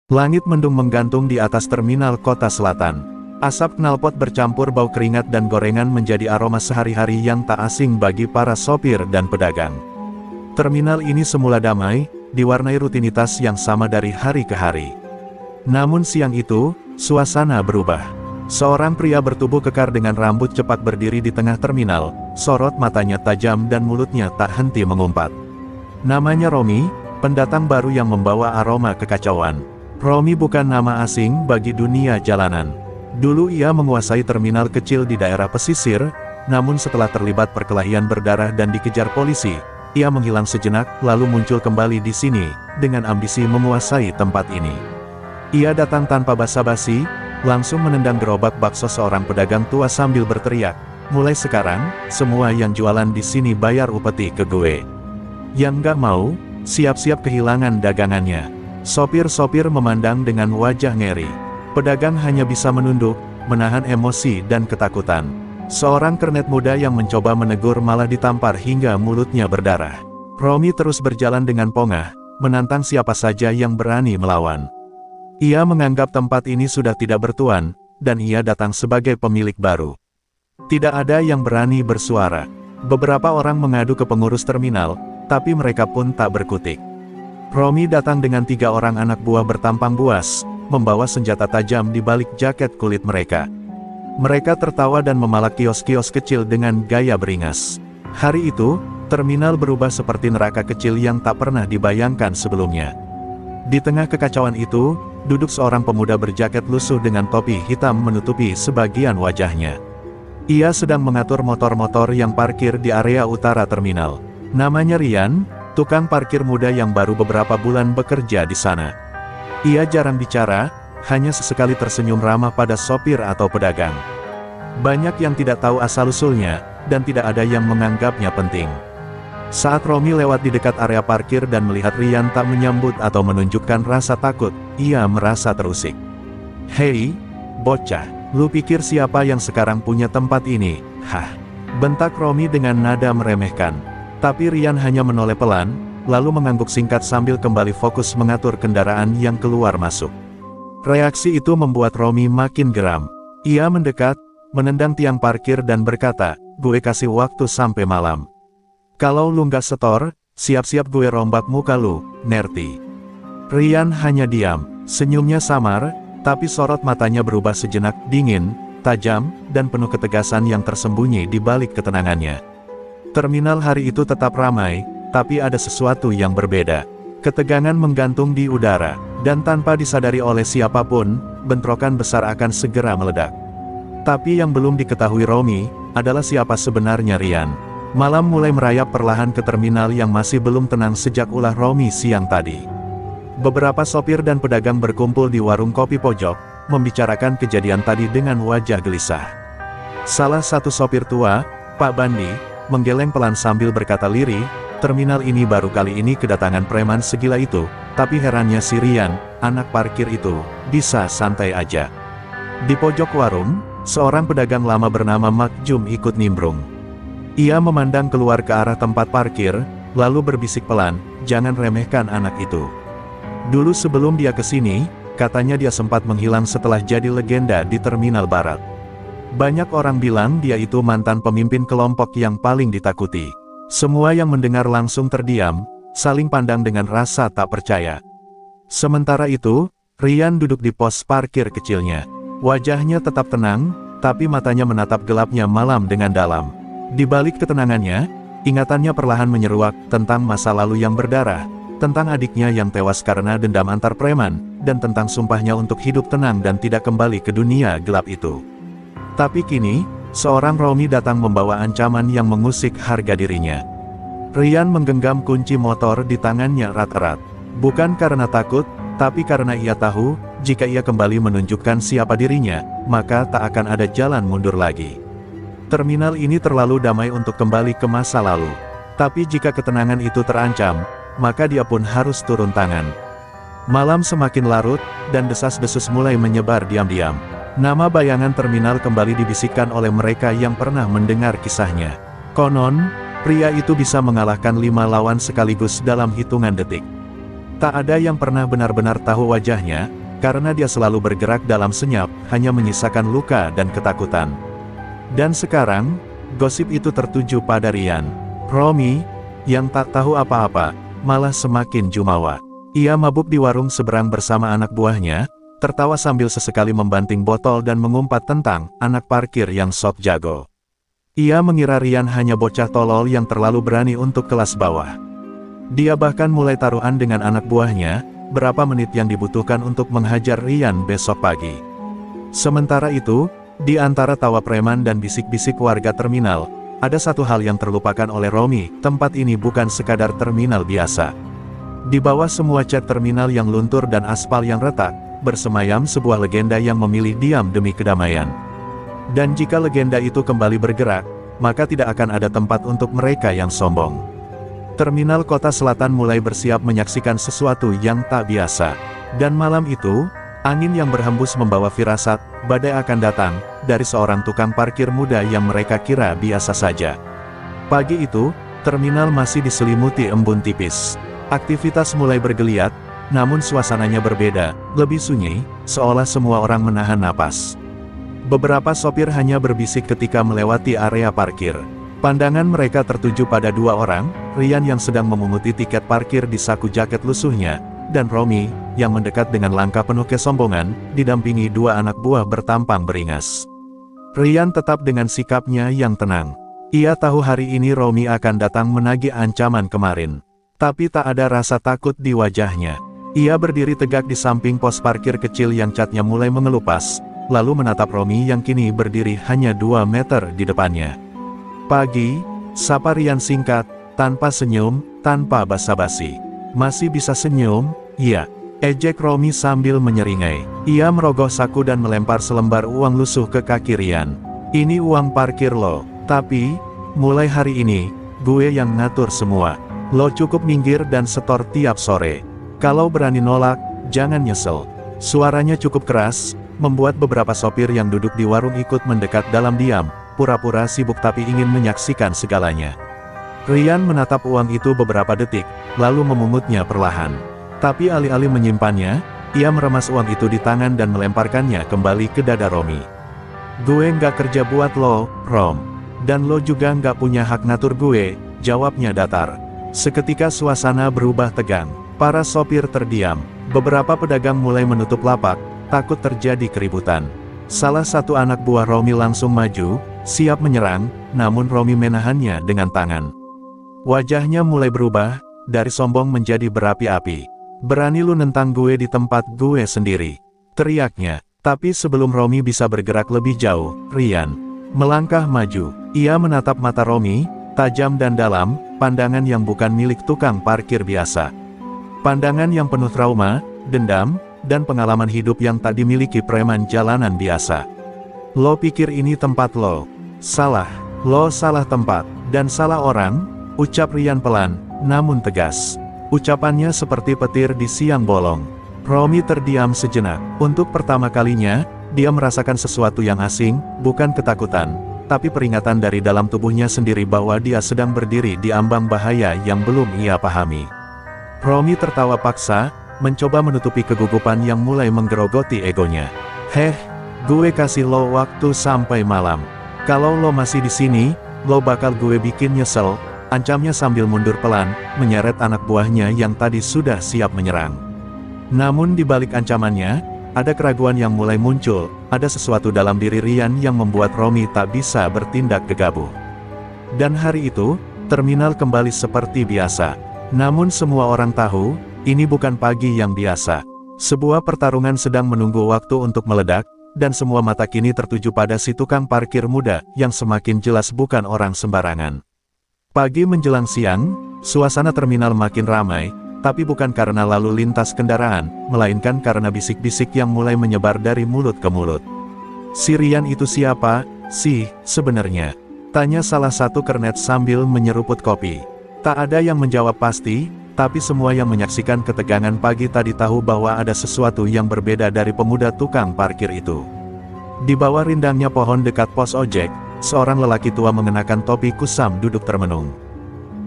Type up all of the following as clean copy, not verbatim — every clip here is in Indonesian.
Langit mendung menggantung di atas terminal kota selatan. Asap knalpot bercampur bau keringat dan gorengan menjadi aroma sehari-hari yang tak asing bagi para sopir dan pedagang. Terminal ini semula damai, diwarnai rutinitas yang sama dari hari ke hari. Namun siang itu, suasana berubah. Seorang pria bertubuh kekar dengan rambut cepat berdiri di tengah terminal, sorot matanya tajam dan mulutnya tak henti mengumpat. Namanya Romi, pendatang baru yang membawa aroma kekacauan. Romi bukan nama asing bagi dunia jalanan. Dulu ia menguasai terminal kecil di daerah pesisir, namun setelah terlibat perkelahian berdarah dan dikejar polisi, ia menghilang sejenak lalu muncul kembali di sini, dengan ambisi menguasai tempat ini. Ia datang tanpa basa-basi, langsung menendang gerobak bakso seorang pedagang tua sambil berteriak, "Mulai sekarang, semua yang jualan di sini bayar upeti ke gue. Yang nggak mau, siap-siap kehilangan dagangannya." Sopir-sopir memandang dengan wajah ngeri. Pedagang hanya bisa menunduk, menahan emosi dan ketakutan. Seorang kernet muda yang mencoba menegur malah ditampar hingga mulutnya berdarah. Romi terus berjalan dengan pongah, menantang siapa saja yang berani melawan. Ia menganggap tempat ini sudah tidak bertuan, dan ia datang sebagai pemilik baru. Tidak ada yang berani bersuara. Beberapa orang mengadu ke pengurus terminal, tapi mereka pun tak berkutik. Romi datang dengan 3 orang anak buah bertampang buas, membawa senjata tajam di balik jaket kulit mereka. Mereka tertawa dan memalak kios-kios kecil dengan gaya beringas. Hari itu, terminal berubah seperti neraka kecil yang tak pernah dibayangkan sebelumnya. Di tengah kekacauan itu, duduk seorang pemuda berjaket lusuh dengan topi hitam menutupi sebagian wajahnya. Ia sedang mengatur motor-motor yang parkir di area utara terminal. Namanya Rian, tukang parkir muda yang baru beberapa bulan bekerja di sana. Ia jarang bicara, hanya sesekali tersenyum ramah pada sopir atau pedagang. Banyak yang tidak tahu asal-usulnya, dan tidak ada yang menganggapnya penting. Saat Romi lewat di dekat area parkir dan melihat Rian tak menyambut atau menunjukkan rasa takut, ia merasa terusik. "Hei, bocah, lu pikir siapa yang sekarang punya tempat ini, hah?" bentak Romi dengan nada meremehkan. Tapi Rian hanya menoleh pelan, lalu mengangguk singkat sambil kembali fokus mengatur kendaraan yang keluar masuk. Reaksi itu membuat Romi makin geram. Ia mendekat, menendang tiang parkir dan berkata, "Gue kasih waktu sampai malam. Kalau lu nggak setor, siap-siap gue rombak muka lu, nerti." Rian hanya diam, senyumnya samar, tapi sorot matanya berubah sejenak, dingin, tajam, dan penuh ketegasan yang tersembunyi di balik ketenangannya. Terminal hari itu tetap ramai, tapi ada sesuatu yang berbeda. Ketegangan menggantung di udara, dan tanpa disadari oleh siapapun, bentrokan besar akan segera meledak. Tapi yang belum diketahui Romi, adalah siapa sebenarnya Rian. Malam mulai merayap perlahan ke terminal yang masih belum tenang sejak ulah Romi siang tadi. Beberapa sopir dan pedagang berkumpul di warung kopi pojok, membicarakan kejadian tadi dengan wajah gelisah. Salah satu sopir tua, Pak Bandi, menggeleng pelan sambil berkata lirih, "Terminal ini baru kali ini kedatangan preman segila itu, tapi herannya si Rian, anak parkir itu, bisa santai aja." Di pojok warung, seorang pedagang lama bernama Mak Jum ikut nimbrung. Ia memandang keluar ke arah tempat parkir, lalu berbisik pelan, "Jangan remehkan anak itu. Dulu sebelum dia kesini, katanya dia sempat menghilang setelah jadi legenda di terminal barat. Banyak orang bilang dia itu mantan pemimpin kelompok yang paling ditakuti." Semua yang mendengar langsung terdiam, saling pandang dengan rasa tak percaya. Sementara itu, Rian duduk di pos parkir kecilnya. Wajahnya tetap tenang, tapi matanya menatap gelapnya malam dengan dalam. Di balik ketenangannya, ingatannya perlahan menyeruak tentang masa lalu yang berdarah, tentang adiknya yang tewas karena dendam antar preman, dan tentang sumpahnya untuk hidup tenang dan tidak kembali ke dunia gelap itu. Tapi kini, seorang Romi datang membawa ancaman yang mengusik harga dirinya. Rian menggenggam kunci motor di tangannya erat-erat. Bukan karena takut, tapi karena ia tahu, jika ia kembali menunjukkan siapa dirinya, maka tak akan ada jalan mundur lagi. Terminal ini terlalu damai untuk kembali ke masa lalu. Tapi jika ketenangan itu terancam, maka dia pun harus turun tangan. Malam semakin larut, dan desas-desus mulai menyebar diam-diam. Nama bayangan terminal kembali dibisikkan oleh mereka yang pernah mendengar kisahnya. Konon, pria itu bisa mengalahkan 5 lawan sekaligus dalam hitungan detik. Tak ada yang pernah benar-benar tahu wajahnya, karena dia selalu bergerak dalam senyap, hanya menyisakan luka dan ketakutan. Dan sekarang, gosip itu tertuju pada Ryan. Romy, yang tak tahu apa-apa, malah semakin jumawa. Ia mabuk di warung seberang bersama anak buahnya, tertawa sambil sesekali membanting botol dan mengumpat tentang anak parkir yang sok jago. Ia mengira Ryan hanya bocah tolol yang terlalu berani untuk kelas bawah. Dia bahkan mulai taruhan dengan anak buahnya, berapa menit yang dibutuhkan untuk menghajar Ryan besok pagi. Sementara itu, di antara tawa preman dan bisik-bisik warga terminal, ada satu hal yang terlupakan oleh Romy, tempat ini bukan sekadar terminal biasa. Di bawah semua cat terminal yang luntur dan aspal yang retak, bersemayam sebuah legenda yang memilih diam demi kedamaian. Dan jika legenda itu kembali bergerak, maka tidak akan ada tempat untuk mereka yang sombong. Terminal Kota Selatan mulai bersiap menyaksikan sesuatu yang tak biasa. Dan malam itu, angin yang berhembus membawa firasat, badai akan datang, dari seorang tukang parkir muda yang mereka kira biasa saja. Pagi itu, terminal masih diselimuti embun tipis. Aktivitas mulai bergeliat, namun suasananya berbeda, lebih sunyi, seolah semua orang menahan napas. Beberapa sopir hanya berbisik ketika melewati area parkir. Pandangan mereka tertuju pada dua orang, Ryan yang sedang memunguti tiket parkir di saku jaket lusuhnya, dan Romy, yang mendekat dengan langkah penuh kesombongan, didampingi dua anak buah bertampang beringas. Ryan tetap dengan sikapnya yang tenang. Ia tahu hari ini Romy akan datang menagih ancaman kemarin. Tapi tak ada rasa takut di wajahnya. Ia berdiri tegak di samping pos parkir kecil yang catnya mulai mengelupas, lalu menatap Romy yang kini berdiri hanya 2 meter di depannya. Pagi, sapa Ryan singkat, tanpa senyum, tanpa basa-basi. Masih bisa senyum? Iya. Ejek Romy sambil menyeringai. Ia merogoh saku dan melempar selembar uang lusuh ke kaki Ryan. Ini uang parkir lo, tapi, mulai hari ini, gue yang ngatur semua. Lo cukup minggir dan setor tiap sore. Kalau berani nolak, jangan nyesel. Suaranya cukup keras, membuat beberapa sopir yang duduk di warung ikut mendekat dalam diam, pura-pura sibuk tapi ingin menyaksikan segalanya. Ryan menatap uang itu beberapa detik, lalu memungutnya perlahan. Tapi alih-alih menyimpannya, ia meremas uang itu di tangan dan melemparkannya kembali ke dada Romy. Gue nggak kerja buat lo, Rom. Dan lo juga nggak punya hak ngatur gue, jawabnya datar. Seketika suasana berubah tegang. Para sopir terdiam. Beberapa pedagang mulai menutup lapak, takut terjadi keributan. Salah satu anak buah Romy langsung maju, siap menyerang, namun Romy menahannya dengan tangan. Wajahnya mulai berubah, dari sombong menjadi berapi-api. Berani lu nentang gue di tempat gue sendiri, teriaknya. Tapi sebelum Romy bisa bergerak lebih jauh, Ryan melangkah maju. Ia menatap mata Romy, tajam dan dalam, pandangan yang bukan milik tukang parkir biasa. Pandangan yang penuh trauma, dendam, dan pengalaman hidup yang tak dimiliki preman jalanan biasa. Lo pikir ini tempat lo? Salah. Lo salah tempat, dan salah orang, ucap Ryan pelan, namun tegas. Ucapannya seperti petir di siang bolong. Romy terdiam sejenak. Untuk pertama kalinya, dia merasakan sesuatu yang asing, bukan ketakutan, tapi peringatan dari dalam tubuhnya sendiri bahwa dia sedang berdiri di ambang bahaya yang belum ia pahami. Romy tertawa paksa, mencoba menutupi kegugupan yang mulai menggerogoti egonya. Gue kasih lo waktu sampai malam. Kalau lo masih di sini, lo bakal gue bikin nyesel, ancamnya sambil mundur pelan, menyeret anak buahnya yang tadi sudah siap menyerang. Namun di balik ancamannya, ada keraguan yang mulai muncul, ada sesuatu dalam diri Ryan yang membuat Romy tak bisa bertindak gegabah. Dan hari itu, terminal kembali seperti biasa. Namun semua orang tahu, ini bukan pagi yang biasa. Sebuah pertarungan sedang menunggu waktu untuk meledak, dan semua mata kini tertuju pada si tukang parkir muda, yang semakin jelas bukan orang sembarangan. Pagi menjelang siang, suasana terminal makin ramai, tapi bukan karena lalu lintas kendaraan, melainkan karena bisik-bisik yang mulai menyebar dari mulut ke mulut. Si Ryan itu siapa, sih, sebenarnya? Tanya salah satu kernet sambil menyeruput kopi. Tak ada yang menjawab pasti, tapi semua yang menyaksikan ketegangan pagi tadi tahu bahwa ada sesuatu yang berbeda dari pemuda tukang parkir itu. Di bawah rindangnya pohon dekat pos ojek, seorang lelaki tua mengenakan topi kusam duduk termenung.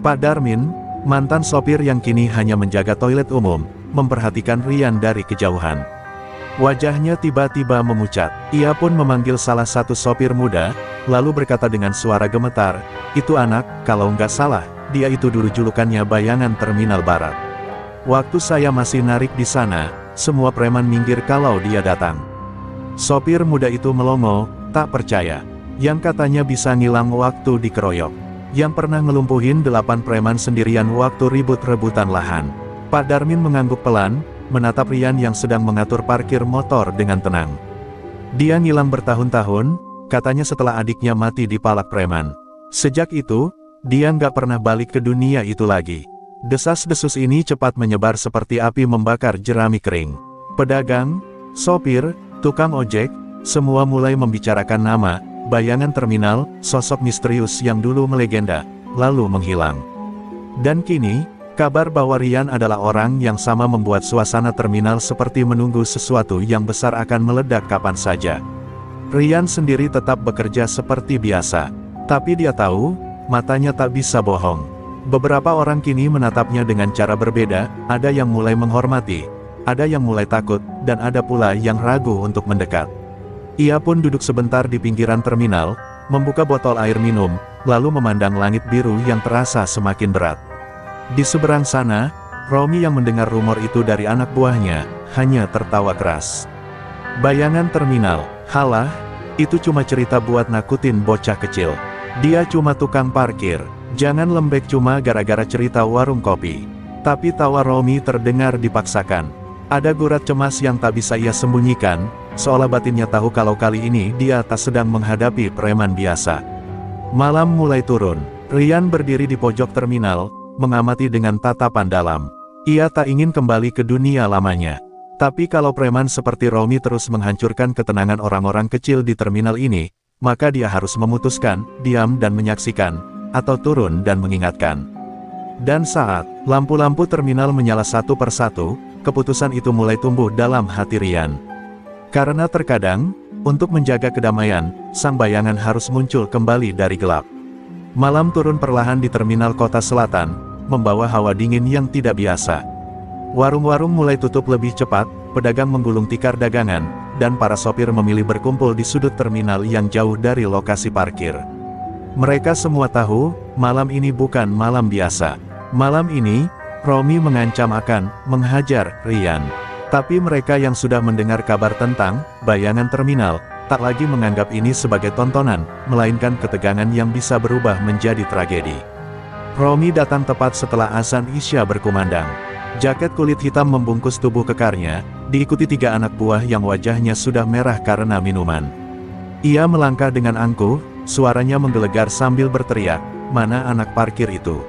Pak Darmin, mantan sopir yang kini hanya menjaga toilet umum, memperhatikan Rian dari kejauhan. Wajahnya tiba-tiba memucat. Ia pun memanggil salah satu sopir muda, lalu berkata dengan suara gemetar, "Itu anak, kalau nggak salah, dia itu dulu julukannya Bayangan Terminal Barat. Waktu saya masih narik di sana, semua preman minggir kalau dia datang." Sopir muda itu melongo, tak percaya. Yang katanya bisa ngilang waktu dikeroyok. Yang pernah ngelumpuhin 8 preman sendirian waktu ribut-rebutan lahan. Pak Darmin mengangguk pelan, menatap Rian yang sedang mengatur parkir motor dengan tenang. Dia ngilang bertahun-tahun, katanya setelah adiknya mati di palak preman. Sejak itu, dia nggak pernah balik ke dunia itu lagi. Desas-desus ini cepat menyebar seperti api membakar jerami kering. Pedagang, sopir, tukang ojek, semua mulai membicarakan nama Bayangan Terminal, sosok misterius yang dulu melegenda, lalu menghilang. Dan kini, kabar bahwa Rian adalah orang yang sama membuat suasana terminal seperti menunggu sesuatu yang besar akan meledak kapan saja. Rian sendiri tetap bekerja seperti biasa. Tapi dia tahu, matanya tak bisa bohong. Beberapa orang kini menatapnya dengan cara berbeda, ada yang mulai menghormati, ada yang mulai takut, dan ada pula yang ragu untuk mendekat. Ia pun duduk sebentar di pinggiran terminal, membuka botol air minum, lalu memandang langit biru yang terasa semakin berat. Di seberang sana, Romi yang mendengar rumor itu dari anak buahnya, hanya tertawa keras. Bayangan terminal, halah, itu cuma cerita buat nakutin bocah kecil. Dia cuma tukang parkir, jangan lembek cuma gara-gara cerita warung kopi. Tapi tawa Romi terdengar dipaksakan. Ada gurat cemas yang tak bisa ia sembunyikan, seolah batinnya tahu kalau kali ini dia tak sedang menghadapi preman biasa. Malam mulai turun. Rian berdiri di pojok terminal, mengamati dengan tatapan dalam. Ia tak ingin kembali ke dunia lamanya. Tapi kalau preman seperti Romi terus menghancurkan ketenangan orang-orang kecil di terminal ini, maka dia harus memutuskan, diam dan menyaksikan, atau turun dan mengingatkan. Dan saat lampu-lampu terminal menyala satu persatu, keputusan itu mulai tumbuh dalam hati Rian. Karena terkadang, untuk menjaga kedamaian, sang bayangan harus muncul kembali dari gelap. Malam turun perlahan di terminal kota selatan, membawa hawa dingin yang tidak biasa. Warung-warung mulai tutup lebih cepat, pedagang menggulung tikar dagangan, dan para sopir memilih berkumpul di sudut terminal yang jauh dari lokasi parkir. Mereka semua tahu, malam ini bukan malam biasa. Malam ini, Romi mengancam akan menghajar Rian. Tapi mereka yang sudah mendengar kabar tentang Bayangan Terminal, tak lagi menganggap ini sebagai tontonan, melainkan ketegangan yang bisa berubah menjadi tragedi. Romi datang tepat setelah azan Isya berkumandang. Jaket kulit hitam membungkus tubuh kekarnya, diikuti 3 anak buah yang wajahnya sudah merah karena minuman. Ia melangkah dengan angkuh, suaranya menggelegar sambil berteriak, "Mana anak parkir itu?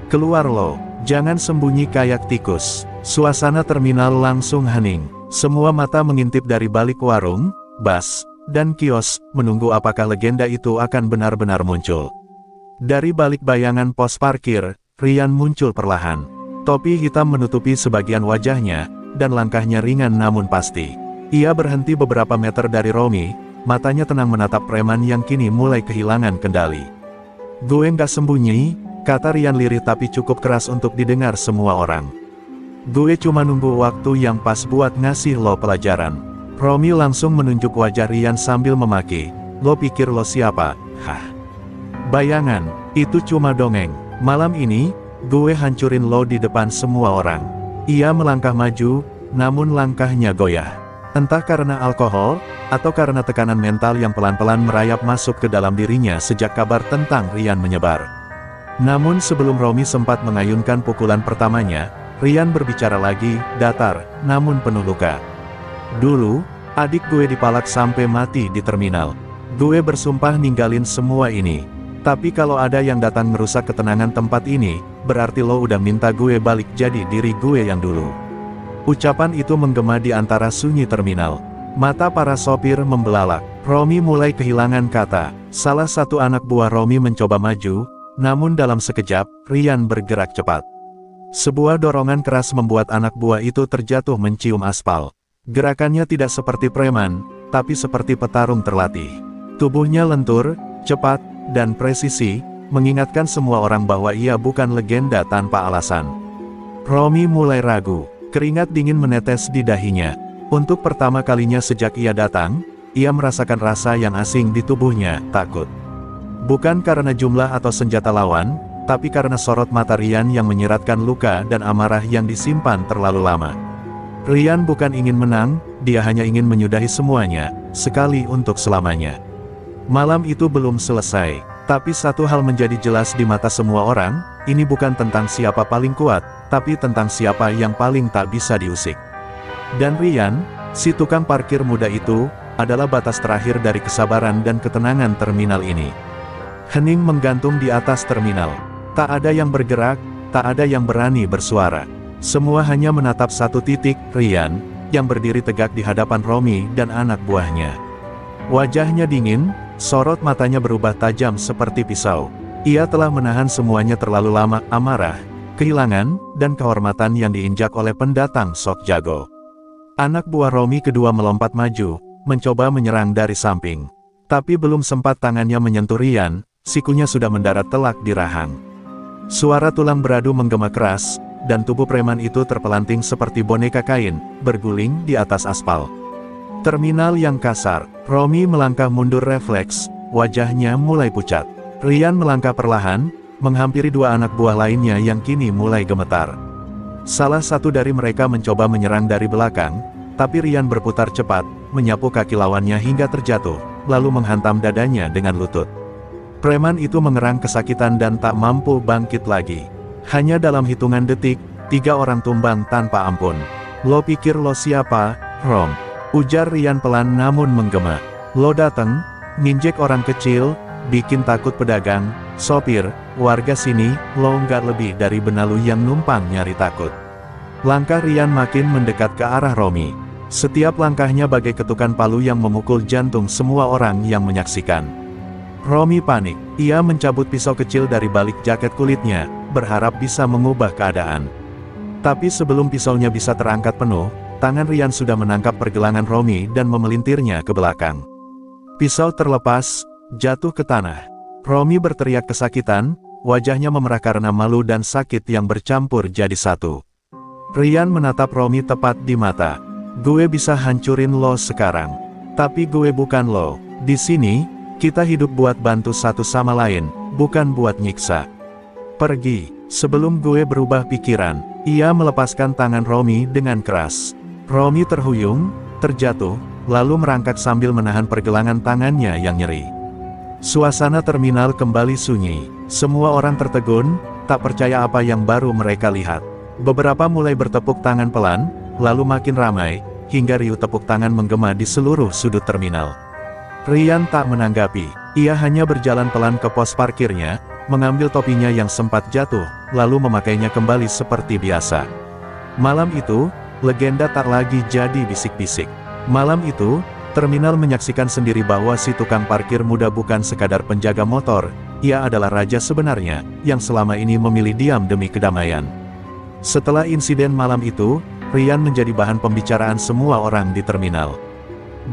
Keluar lo, jangan sembunyi kayak tikus." Suasana terminal langsung hening. Semua mata mengintip dari balik warung, bas, dan kios, menunggu apakah legenda itu akan benar-benar muncul. Dari balik bayangan pos parkir, Rian muncul perlahan. Topi hitam menutupi sebagian wajahnya, dan langkahnya ringan namun pasti. Ia berhenti beberapa meter dari Romi, matanya tenang menatap preman yang kini mulai kehilangan kendali. "Gue nggak sembunyi," kata Rian lirih tapi cukup keras untuk didengar semua orang. "Gue cuma nunggu waktu yang pas buat ngasih lo pelajaran." Romi langsung menunjuk wajah Rian sambil memaki. "Lo pikir lo siapa? Hah? Bayangan, itu cuma dongeng. Malam ini, gue hancurin lo di depan semua orang." Ia melangkah maju, namun langkahnya goyah. Entah karena alkohol, atau karena tekanan mental yang pelan-pelan merayap masuk ke dalam dirinya sejak kabar tentang Rian menyebar. Namun sebelum Romi sempat mengayunkan pukulan pertamanya, Rian berbicara lagi, datar, namun penuh luka. "Dulu, adik gue dipalak sampai mati di terminal. Gue bersumpah ninggalin semua ini. Tapi kalau ada yang datang merusak ketenangan tempat ini, berarti lo udah minta gue balik jadi diri gue yang dulu." Ucapan itu menggema di antara sunyi terminal. Mata para sopir membelalak. Romi mulai kehilangan kata. Salah satu anak buah Romi mencoba maju, namun dalam sekejap, Rian bergerak cepat. Sebuah dorongan keras membuat anak buah itu terjatuh mencium aspal. Gerakannya tidak seperti preman, tapi seperti petarung terlatih. Tubuhnya lentur, cepat, dan presisi, mengingatkan semua orang bahwa ia bukan legenda tanpa alasan. Romi mulai ragu. Keringat dingin menetes di dahinya. Untuk pertama kalinya sejak ia datang, ia merasakan rasa yang asing di tubuhnya, takut. Bukan karena jumlah atau senjata lawan, tapi karena sorot mata Ryan yang menyiratkan luka dan amarah yang disimpan terlalu lama. Ryan bukan ingin menang, dia hanya ingin menyudahi semuanya, sekali untuk selamanya. Malam itu belum selesai, tapi satu hal menjadi jelas di mata semua orang, ini bukan tentang siapa paling kuat, tapi tentang siapa yang paling tak bisa diusik. Dan Ryan, si tukang parkir muda itu, adalah batas terakhir dari kesabaran dan ketenangan terminal ini. Hening menggantung di atas terminal. Tak ada yang bergerak, tak ada yang berani bersuara. Semua hanya menatap satu titik, Ryan, yang berdiri tegak di hadapan Romy dan anak buahnya. Wajahnya dingin, sorot matanya berubah tajam seperti pisau. Ia telah menahan semuanya terlalu lama, amarah, kehilangan, dan kehormatan yang diinjak oleh pendatang sok jago. Anak buah Romy kedua melompat maju, mencoba menyerang dari samping. Tapi belum sempat tangannya menyentuh Ryan, sikunya sudah mendarat telak di rahang. Suara tulang beradu menggema keras, dan tubuh preman itu terpelanting seperti boneka kain, berguling di atas aspal. Terminal yang kasar, Romy melangkah mundur refleks, wajahnya mulai pucat. Ryan melangkah perlahan, menghampiri dua anak buah lainnya yang kini mulai gemetar. Salah satu dari mereka mencoba menyerang dari belakang, tapi Ryan berputar cepat, menyapu kaki lawannya hingga terjatuh, lalu menghantam dadanya dengan lutut. Preman itu mengerang kesakitan dan tak mampu bangkit lagi. Hanya dalam hitungan detik, 3 orang tumbang tanpa ampun. "Lo pikir lo siapa, Rom?" ujar Ryan pelan namun menggema. "Lo dateng, nginjek orang kecil, bikin takut pedagang, sopir, warga sini, lo nggak lebih dari benalu yang numpang nyari takut." Langkah Ryan makin mendekat ke arah Romy. Setiap langkahnya bagai ketukan palu yang memukul jantung semua orang yang menyaksikan. Romy panik. Ia mencabut pisau kecil dari balik jaket kulitnya, berharap bisa mengubah keadaan. Tapi sebelum pisaunya bisa terangkat penuh, tangan Ryan sudah menangkap pergelangan Romy dan memelintirnya ke belakang. Pisau terlepas, jatuh ke tanah. Romy berteriak kesakitan, wajahnya memerah karena malu dan sakit yang bercampur jadi satu. Ryan menatap Romy tepat di mata. "Gue bisa hancurin lo sekarang. Tapi gue bukan lo. Di sini, kita hidup buat bantu satu sama lain, bukan buat nyiksa. Pergi, sebelum gue berubah pikiran." Ia melepaskan tangan Romy dengan keras. Romy terhuyung, terjatuh, lalu merangkak sambil menahan pergelangan tangannya yang nyeri. Suasana terminal kembali sunyi. Semua orang tertegun, tak percaya apa yang baru mereka lihat. Beberapa mulai bertepuk tangan pelan, lalu makin ramai, hingga riuh tepuk tangan menggema di seluruh sudut terminal. Ryan tak menanggapi, ia hanya berjalan pelan ke pos parkirnya, mengambil topinya yang sempat jatuh, lalu memakainya kembali seperti biasa. Malam itu, legenda tak lagi jadi bisik-bisik. Malam itu, terminal menyaksikan sendiri bahwa si tukang parkir muda bukan sekadar penjaga motor, ia adalah raja sebenarnya, yang selama ini memilih diam demi kedamaian. Setelah insiden malam itu, Ryan menjadi bahan pembicaraan semua orang di terminal.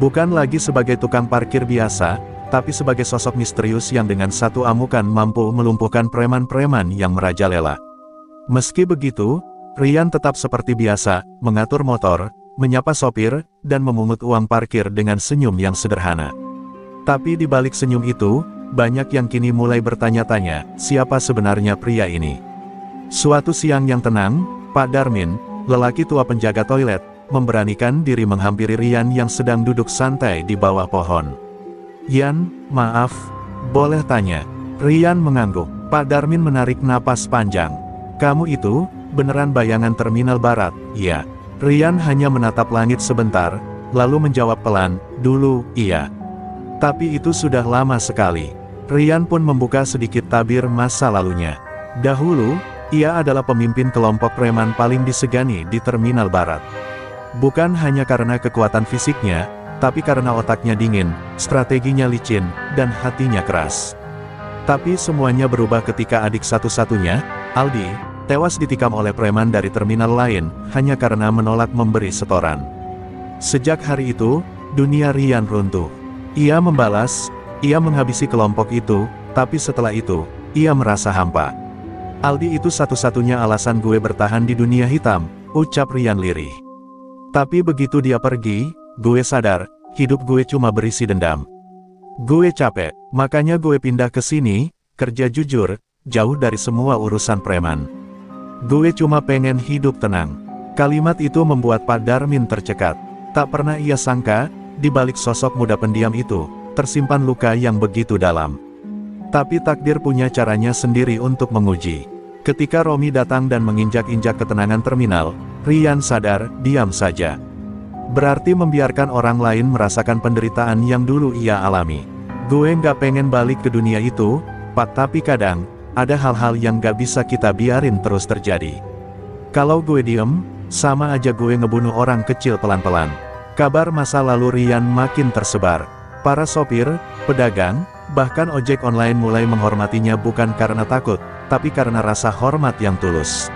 Bukan lagi sebagai tukang parkir biasa, tapi sebagai sosok misterius yang dengan satu amukan mampu melumpuhkan preman-preman yang merajalela. Meski begitu, Ryan tetap seperti biasa, mengatur motor, menyapa sopir, dan memungut uang parkir dengan senyum yang sederhana. Tapi di balik senyum itu, banyak yang kini mulai bertanya-tanya, siapa sebenarnya pria ini? Suatu siang yang tenang, Pak Darmin, lelaki tua penjaga toilet, memberanikan diri menghampiri Ryan yang sedang duduk santai di bawah pohon. "Yan, maaf, boleh tanya?" Ryan mengangguk. Pak Darmin menarik napas panjang. "Kamu itu, beneran bayangan terminal barat?" "Iya." Ryan hanya menatap langit sebentar, lalu menjawab pelan, "Dulu, iya. Tapi itu sudah lama sekali." Ryan pun membuka sedikit tabir masa lalunya. Dahulu, ia adalah pemimpin kelompok preman paling disegani di terminal barat. Bukan hanya karena kekuatan fisiknya, tapi karena otaknya dingin, strateginya licin, dan hatinya keras. Tapi semuanya berubah ketika adik satu-satunya, Aldi, tewas ditikam oleh preman dari terminal lain, hanya karena menolak memberi setoran. Sejak hari itu, dunia Ryan runtuh. Ia membalas, ia menghabisi kelompok itu, tapi setelah itu, ia merasa hampa. "Aldi itu satu-satunya alasan gue bertahan di dunia hitam," ucap Rian lirih. Tapi begitu dia pergi, gue sadar, hidup gue cuma berisi dendam. Gue capek, makanya gue pindah ke sini, kerja jujur, jauh dari semua urusan preman. Gue cuma pengen hidup tenang. Kalimat itu membuat Pak Darmin tercekat. Tak pernah ia sangka, di balik sosok muda pendiam itu, tersimpan luka yang begitu dalam. Tapi takdir punya caranya sendiri untuk menguji. Ketika Romi datang dan menginjak-injak ketenangan terminal, Rian sadar, diam saja. Berarti membiarkan orang lain merasakan penderitaan yang dulu ia alami. Gue nggak pengen balik ke dunia itu, Pak, tapi kadang, ada hal-hal yang nggak bisa kita biarin terus terjadi. Kalau gue diem, sama aja gue ngebunuh orang kecil pelan-pelan. Kabar masa lalu Rian makin tersebar. Para sopir, pedagang, bahkan ojek online mulai menghormatinya bukan karena takut, tapi karena rasa hormat yang tulus.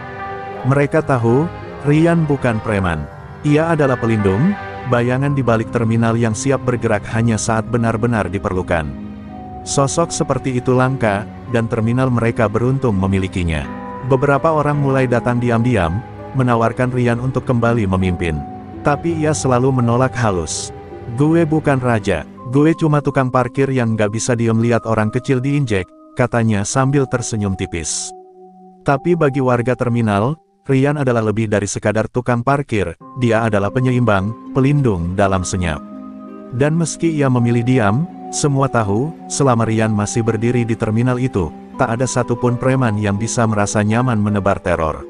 Mereka tahu, Rian bukan preman. Ia adalah pelindung, bayangan di balik terminal yang siap bergerak hanya saat benar-benar diperlukan. Sosok seperti itu langka, dan terminal mereka beruntung memilikinya. Beberapa orang mulai datang diam-diam, menawarkan Rian untuk kembali memimpin. Tapi ia selalu menolak halus. Gue bukan raja, gue cuma tukang parkir yang gak bisa diem lihat orang kecil diinjek, katanya sambil tersenyum tipis. Tapi bagi warga terminal, Rian adalah lebih dari sekadar tukang parkir, dia adalah penyeimbang, pelindung dalam senyap. Dan meski ia memilih diam, semua tahu, selama Rian masih berdiri di terminal itu, tak ada satupun preman yang bisa merasa nyaman menebar teror.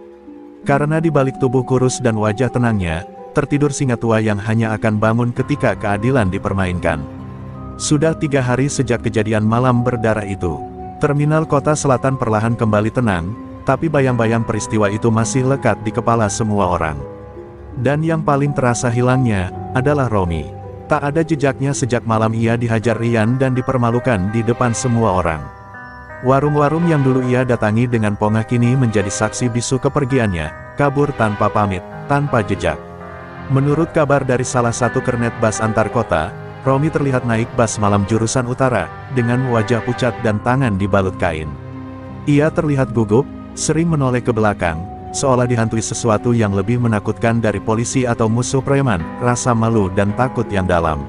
Karena di balik tubuh kurus dan wajah tenangnya, tertidur singa tua yang hanya akan bangun ketika keadilan dipermainkan. Sudah 3 hari sejak kejadian malam berdarah itu, terminal kota selatan perlahan kembali tenang, tapi bayang-bayang peristiwa itu masih lekat di kepala semua orang. Dan yang paling terasa hilangnya, adalah Romi. Tak ada jejaknya sejak malam ia dihajar Rian dan dipermalukan di depan semua orang. Warung-warung yang dulu ia datangi dengan pongah kini menjadi saksi bisu kepergiannya, kabur tanpa pamit, tanpa jejak. Menurut kabar dari salah satu kernet bas antar kota, Romi terlihat naik bas malam jurusan utara, dengan wajah pucat dan tangan dibalut kain. Ia terlihat gugup, sering menoleh ke belakang, seolah dihantui sesuatu yang lebih menakutkan dari polisi atau musuh preman, rasa malu dan takut yang dalam.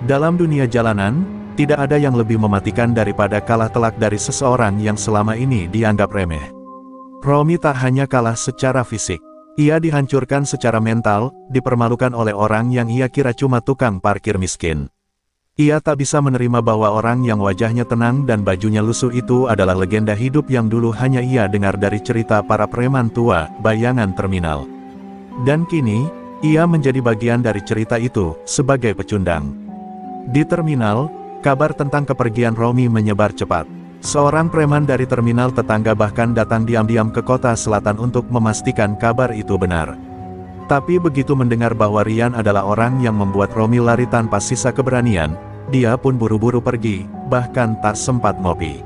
Dalam dunia jalanan, tidak ada yang lebih mematikan daripada kalah telak dari seseorang yang selama ini dianggap remeh. Romi tak hanya kalah secara fisik, ia dihancurkan secara mental, dipermalukan oleh orang yang ia kira cuma tukang parkir miskin. Ia tak bisa menerima bahwa orang yang wajahnya tenang dan bajunya lusuh itu adalah legenda hidup yang dulu hanya ia dengar dari cerita para preman tua, bayangan terminal. Dan kini, ia menjadi bagian dari cerita itu, sebagai pecundang. Di terminal, kabar tentang kepergian Romi menyebar cepat. Seorang preman dari terminal tetangga bahkan datang diam-diam ke kota selatan untuk memastikan kabar itu benar. Tapi begitu mendengar bahwa Rian adalah orang yang membuat Romi lari tanpa sisa keberanian, dia pun buru-buru pergi, bahkan tak sempat ngopi.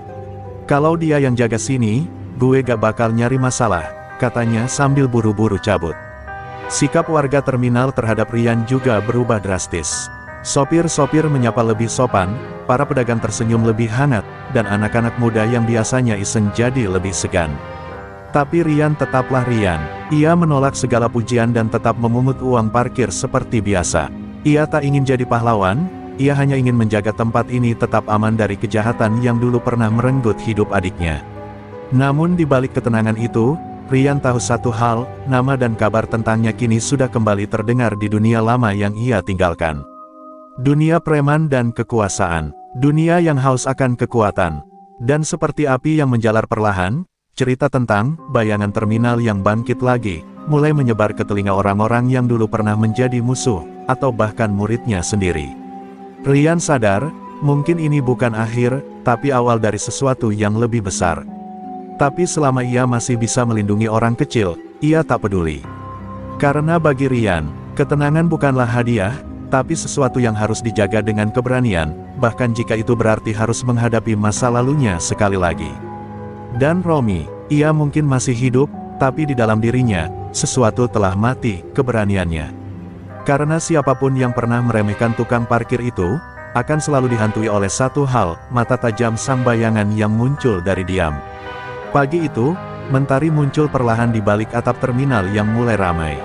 Kalau dia yang jaga sini, gue gak bakal nyari masalah, katanya sambil buru-buru cabut. Sikap warga terminal terhadap Rian juga berubah drastis. Sopir-sopir menyapa lebih sopan, para pedagang tersenyum lebih hangat, dan anak-anak muda yang biasanya iseng jadi lebih segan. Tapi Rian tetaplah Rian. Ia menolak segala pujian dan tetap memungut uang parkir seperti biasa. Ia tak ingin jadi pahlawan, ia hanya ingin menjaga tempat ini tetap aman dari kejahatan yang dulu pernah merenggut hidup adiknya. Namun di balik ketenangan itu, Rian tahu satu hal, nama dan kabar tentangnya kini sudah kembali terdengar di dunia lama yang ia tinggalkan. Dunia preman dan kekuasaan, dunia yang haus akan kekuatan. Dan seperti api yang menjalar perlahan, cerita tentang bayangan terminal yang bangkit lagi, mulai menyebar ke telinga orang-orang yang dulu pernah menjadi musuh, atau bahkan muridnya sendiri. Rian sadar, mungkin ini bukan akhir, tapi awal dari sesuatu yang lebih besar. Tapi selama ia masih bisa melindungi orang kecil, ia tak peduli. Karena bagi Rian, ketenangan bukanlah hadiah, tapi sesuatu yang harus dijaga dengan keberanian, bahkan jika itu berarti harus menghadapi masa lalunya sekali lagi. Dan Romi, ia mungkin masih hidup, tapi di dalam dirinya, sesuatu telah mati, keberaniannya. Karena siapapun yang pernah meremehkan tukang parkir itu, akan selalu dihantui oleh satu hal, mata tajam sang bayangan yang muncul dari diam. Pagi itu, Mentari muncul perlahan di balik atap terminal yang mulai ramai.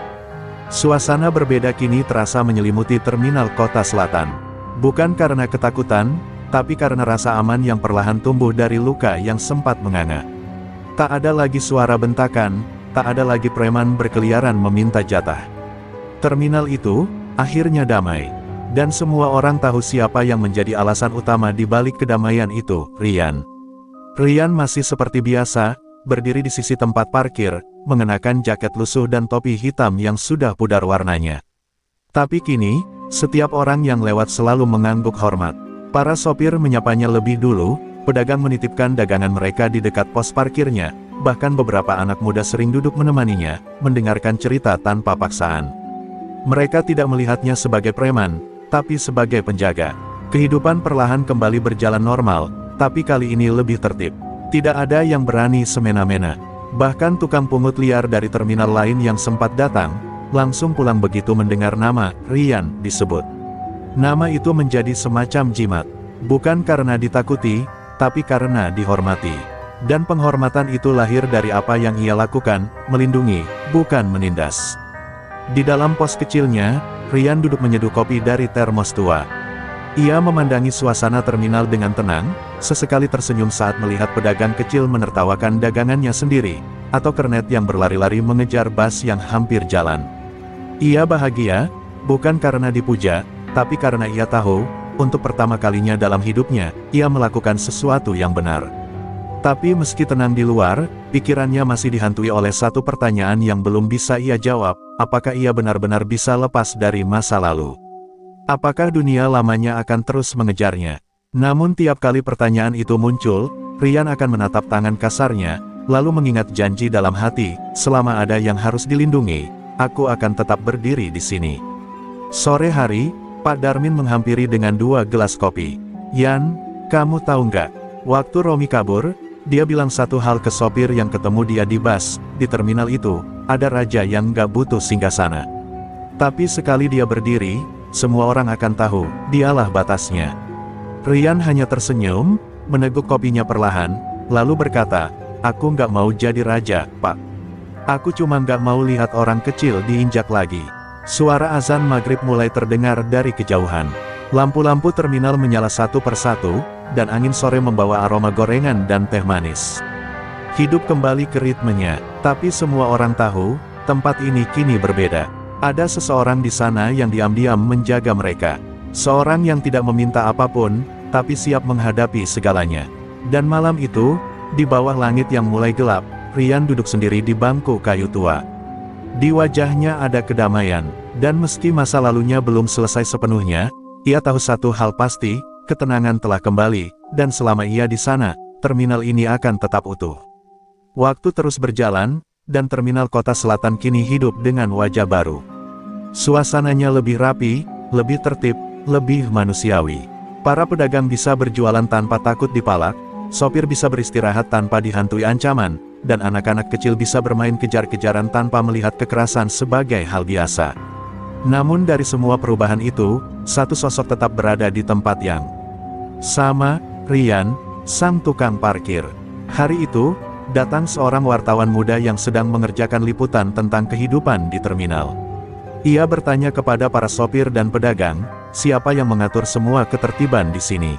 Suasana berbeda kini terasa menyelimuti terminal kota selatan. Bukan karena ketakutan, tapi karena rasa aman yang perlahan tumbuh dari luka yang sempat menganga. Tak ada lagi suara bentakan, tak ada lagi preman berkeliaran meminta jatah. Terminal itu, akhirnya damai. Dan semua orang tahu siapa yang menjadi alasan utama di balik kedamaian itu, Ryan. Ryan masih seperti biasa, berdiri di sisi tempat parkir, mengenakan jaket lusuh dan topi hitam yang sudah pudar warnanya. Tapi kini, setiap orang yang lewat selalu mengangguk hormat. Para sopir menyapanya lebih dulu, pedagang menitipkan dagangan mereka di dekat pos parkirnya, bahkan beberapa anak muda sering duduk menemaninya, mendengarkan cerita tanpa paksaan. Mereka tidak melihatnya sebagai preman, tapi sebagai penjaga. Kehidupan perlahan kembali berjalan normal, tapi kali ini lebih tertib. Tidak ada yang berani semena-mena. Bahkan tukang pungut liar dari terminal lain yang sempat datang, langsung pulang begitu mendengar nama Ryan disebut. Nama itu menjadi semacam jimat. Bukan karena ditakuti, tapi karena dihormati. Dan penghormatan itu lahir dari apa yang ia lakukan, melindungi, bukan menindas. Di dalam pos kecilnya, Ryan duduk menyeduh kopi dari termos tua. Ia memandangi suasana terminal dengan tenang, sesekali tersenyum saat melihat pedagang kecil menertawakan dagangannya sendiri, atau kernet yang berlari-lari mengejar bus yang hampir jalan. Ia bahagia, bukan karena dipuja, tapi karena ia tahu, untuk pertama kalinya dalam hidupnya, ia melakukan sesuatu yang benar. Tapi meski tenang di luar, pikirannya masih dihantui oleh satu pertanyaan yang belum bisa ia jawab, apakah ia benar-benar bisa lepas dari masa lalu? Apakah dunia lamanya akan terus mengejarnya? Namun tiap kali pertanyaan itu muncul, Ryan akan menatap tangan kasarnya, lalu mengingat janji dalam hati, selama ada yang harus dilindungi, aku akan tetap berdiri di sini. Sore hari, Pak Darmin menghampiri dengan 2 gelas kopi. Yan, kamu tahu nggak? Waktu Romi kabur, dia bilang satu hal ke sopir yang ketemu dia di bus, di terminal itu, ada raja yang nggak butuh singgasana. Tapi sekali dia berdiri, semua orang akan tahu, dialah batasnya. Ryan hanya tersenyum, meneguk kopinya perlahan, lalu berkata, aku nggak mau jadi raja, Pak. Aku cuma nggak mau lihat orang kecil diinjak lagi. Suara azan maghrib mulai terdengar dari kejauhan. Lampu-lampu terminal menyala satu persatu, dan angin sore membawa aroma gorengan dan teh manis. Hidup kembali ke ritmenya, tapi semua orang tahu, tempat ini kini berbeda. Ada seseorang di sana yang diam-diam menjaga mereka. Seorang yang tidak meminta apapun, tapi siap menghadapi segalanya. Dan malam itu, di bawah langit yang mulai gelap, Ryan duduk sendiri di bangku kayu tua. Di wajahnya ada kedamaian, dan meski masa lalunya belum selesai sepenuhnya, ia tahu satu hal pasti, ketenangan telah kembali, dan selama ia di sana, terminal ini akan tetap utuh. Waktu terus berjalan, dan terminal kota selatan kini hidup dengan wajah baru. Suasananya lebih rapi, lebih tertib, lebih manusiawi. Para pedagang bisa berjualan tanpa takut dipalak, sopir bisa beristirahat tanpa dihantui ancaman, dan anak-anak kecil bisa bermain kejar-kejaran tanpa melihat kekerasan sebagai hal biasa. Namun dari semua perubahan itu, satu sosok tetap berada di tempat yang sama, Ryan, sang tukang parkir. Hari itu, datang seorang wartawan muda yang sedang mengerjakan liputan tentang kehidupan di terminal. Ia bertanya kepada para sopir dan pedagang, siapa yang mengatur semua ketertiban di sini?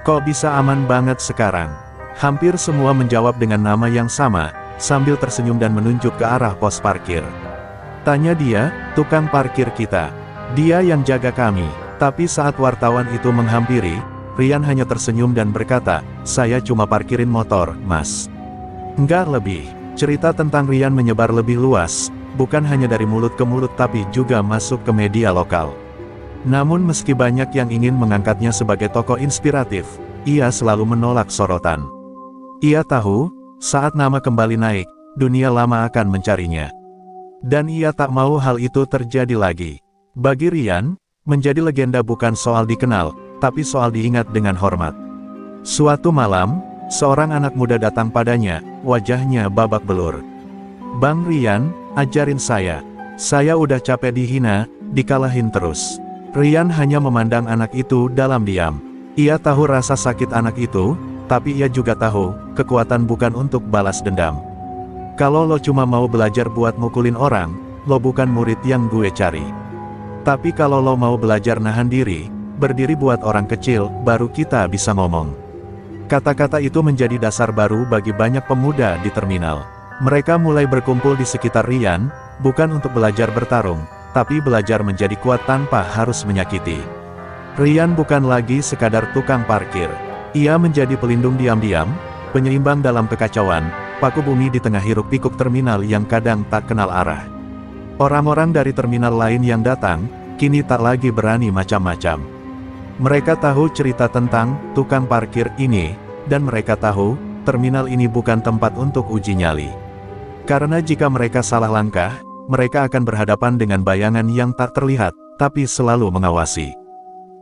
Kok bisa aman banget sekarang? Hampir semua menjawab dengan nama yang sama, sambil tersenyum dan menunjuk ke arah pos parkir. Tanya dia, tukang parkir kita. Dia yang jaga kami. Tapi saat wartawan itu menghampiri, Ryan hanya tersenyum dan berkata, saya cuma parkirin motor, mas. Enggak lebih. Cerita tentang Ryan menyebar lebih luas, bukan hanya dari mulut ke mulut tapi juga masuk ke media lokal. Namun meski banyak yang ingin mengangkatnya sebagai tokoh inspiratif, ia selalu menolak sorotan. Ia tahu, saat nama kembali naik, dunia lama akan mencarinya. Dan ia tak mau hal itu terjadi lagi. Bagi Ryan, menjadi legenda bukan soal dikenal, tapi soal diingat dengan hormat. Suatu malam, seorang anak muda datang padanya, wajahnya babak belur. Bang Ryan, ajarin saya. Saya udah capek dihina, dikalahin terus. Ryan hanya memandang anak itu dalam diam. Ia tahu rasa sakit anak itu, tapi ia juga tahu, kekuatan bukan untuk balas dendam. Kalau lo cuma mau belajar buat mukulin orang, lo bukan murid yang gue cari. Tapi kalau lo mau belajar nahan diri, berdiri buat orang kecil, baru kita bisa ngomong. Kata-kata itu menjadi dasar baru bagi banyak pemuda di terminal. Mereka mulai berkumpul di sekitar Ryan, bukan untuk belajar bertarung, tapi belajar menjadi kuat tanpa harus menyakiti. Ryan bukan lagi sekadar tukang parkir. Ia menjadi pelindung diam-diam, penyeimbang dalam kekacauan, paku bumi di tengah hiruk-pikuk terminal yang kadang tak kenal arah. Orang-orang dari terminal lain yang datang, kini tak lagi berani macam-macam. Mereka tahu cerita tentang tukang parkir ini, dan mereka tahu, terminal ini bukan tempat untuk uji nyali. Karena jika mereka salah langkah, mereka akan berhadapan dengan bayangan yang tak terlihat, tapi selalu mengawasi.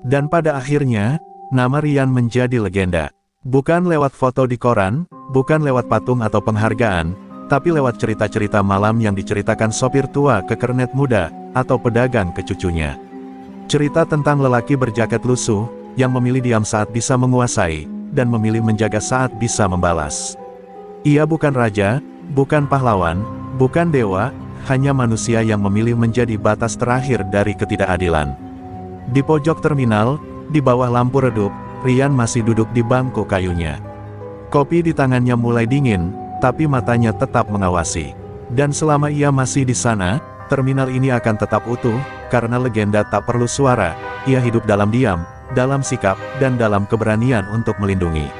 Dan pada akhirnya, nama Ryan menjadi legenda. Bukan lewat foto di koran, bukan lewat patung atau penghargaan, tapi lewat cerita-cerita malam yang diceritakan sopir tua ke kernet muda, atau pedagang ke cucunya. Cerita tentang lelaki berjaket lusuh, yang memilih diam saat bisa menguasai, dan memilih menjaga saat bisa membalas. Ia bukan raja, bukan pahlawan, bukan dewa, hanya manusia yang memilih menjadi batas terakhir dari ketidakadilan. Di pojok terminal, di bawah lampu redup, Ryan masih duduk di bangku kayunya. Kopi di tangannya mulai dingin, tapi matanya tetap mengawasi. Dan selama ia masih di sana, terminal ini akan tetap utuh, karena legenda tak perlu suara, ia hidup dalam diam, dalam sikap, dan dalam keberanian untuk melindungi.